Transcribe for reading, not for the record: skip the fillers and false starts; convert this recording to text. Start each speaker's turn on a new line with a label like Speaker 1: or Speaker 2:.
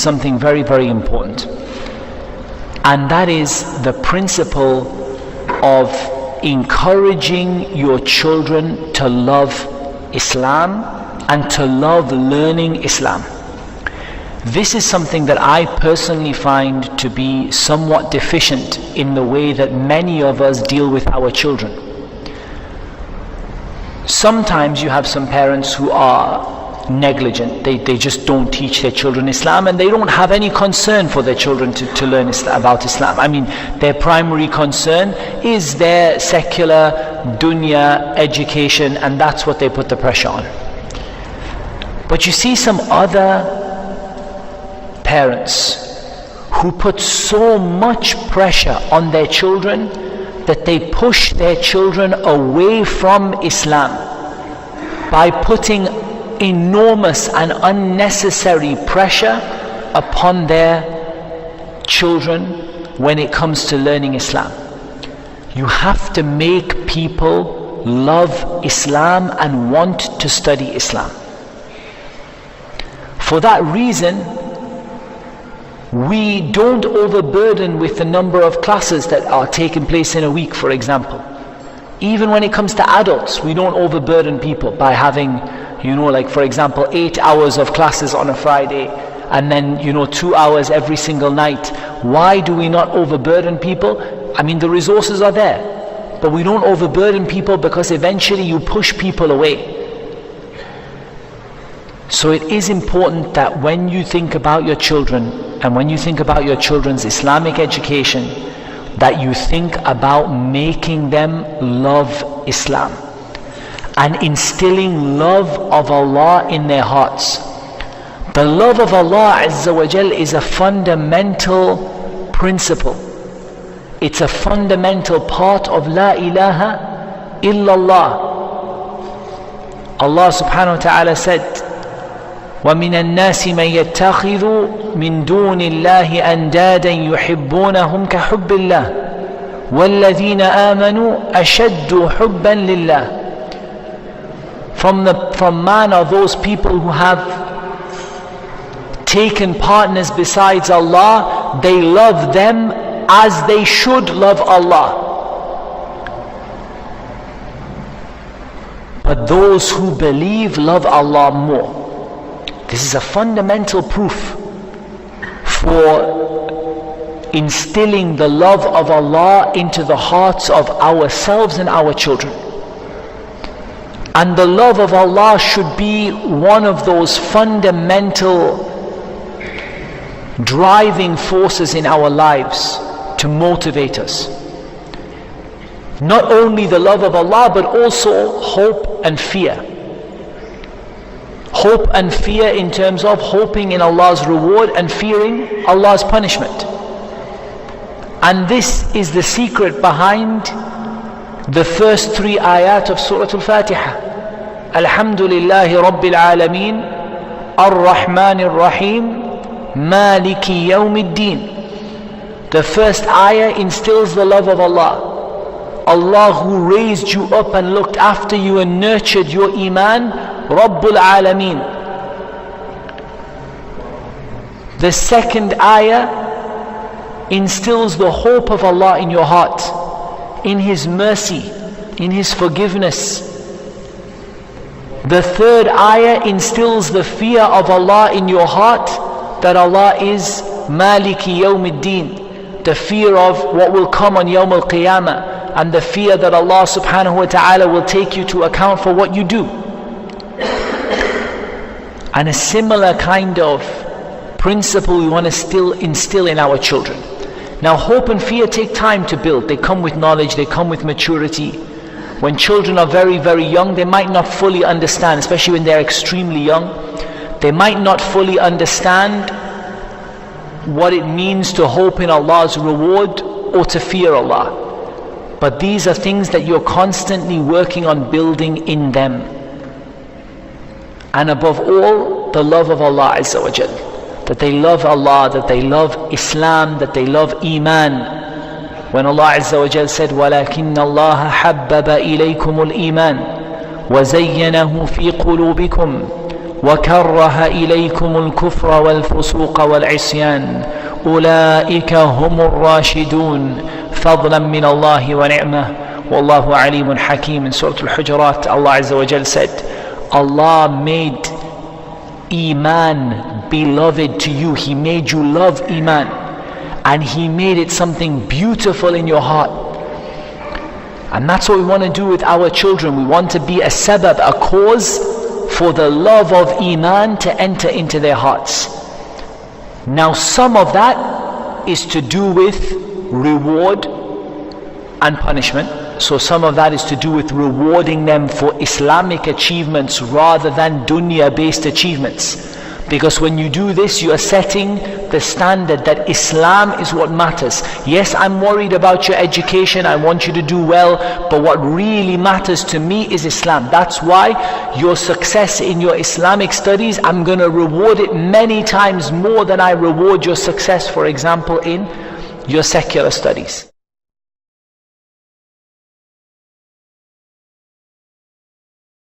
Speaker 1: something very, very important. And that is the principle of encouraging your children to love Islam and to love learning Islam. This is something that I personally find to be somewhat deficient in the way that many of us deal with our children. Sometimes you have some parents who are negligent. They just don't teach their children Islam, and they don't have any concern for their children to learn about Islam. I mean, their primary concern is their secular dunya education, and that's what they put the pressure on. But you see some other parents who put so much pressure on their children that they push their children away from Islam by putting enormous and unnecessary pressure upon their children when it comes to learning Islam. You have to make people love Islam and want to study Islam. For that reason, we don't overburden with the number of classes that are taking place in a week, for example. Even when it comes to adults, we don't overburden people by having, like for example, 8 hours of classes on a Friday, and then 2 hours every single night. Why do we not overburden people? I mean, the resources are there, but we don't overburden people because eventually you push people away. So it is important that when you think about your children, and when you think about your children's Islamic education, that you think about making them love Islam and instilling love of Allah in their hearts. The love of Allah Azza wa Jal is a fundamental principle. It's a fundamental part of La ilaha illallah. Allah subhanahu wa ta'ala said, وَمِنَ النَّاسِ مَنْ يَتَّخِذُ مِنْ دُونِ اللَّهِ أَنْدَادًا يُحِبُّونَهُمْ كَحُبِّ اللَّهِ وَالَّذِينَ آمَنُوا أَشَدُّ حُبًّا لِلَّهِ. From man are those people who have taken partners besides Allah. They love them as they should love Allah. But those who believe love Allah more. This is a fundamental proof for instilling the love of Allah into the hearts of ourselves and our children. And the love of Allah should be one of those fundamental driving forces in our lives to motivate us. Not only the love of Allah, but also hope and fear. Hope and fear in terms of hoping in Allah's reward and fearing Allah's punishment. And this is the secret behind the first 3 ayat of Surah Al-Fatiha. Alhamdulillahi Rabbil Alameen, Ar-Rahman Ar-Rahim, Maliki Yawmiddin. The first ayah instills the love of Allah. Allah who raised you up and looked after you and nurtured your iman, Rabbul Alameen. The second ayah instills the hope of Allah in your heart, in His mercy, in His forgiveness. The third ayah instills the fear of Allah in your heart, that Allah is Maliki Yawmiddin, the fear of what will come on Yawm al-Qiyamah, and the fear that Allah subhanahu wa ta'ala will take you to account for what you do. And a similar kind of principle we want to still instill in our children. Now, hope and fear take time to build. They come with knowledge, they come with maturity. When children are very, very young, they might not fully understand, especially when they're extremely young. They might not fully understand what it means to hope in Allah's reward or to fear Allah. But these are things that you're constantly working on building in them. And above all, the love of Allah Azza wa Jal. That they love Allah, that they love Islam, that they love Iman. When Allah Azza wa Jal said, وَلَكِنَّ اللَّهَ حَبَّبَ إِلَيْكُمُ الْإِيمَانِ وَزَيَّنَهُ فِي قُلُوبِكُمْ وكره إليكم الكفر والفسوق والعصيان أولئك هم الراشدون فضلا من الله ونعمه والله عليم حكيم. In Surah Al-Hujurat, Allah Azza wa Jal said, Allah made Iman beloved to you. He made you love Iman, and He made it something beautiful in your heart. And that's what we want to do with our children. We want to be a sabab, a cause for the love of Iman to enter into their hearts. Now some of that is to do with reward and punishment. So some of that is to do with rewarding them for Islamic achievements rather than dunya based achievements. Because when you do this, you are setting the standard that Islam is what matters. Yes, I'm worried about your education, I want you to do well, but what really matters to me is Islam. That's why your success in your Islamic studies, I'm going to reward it many times more than I reward your success, for example, in your secular studies.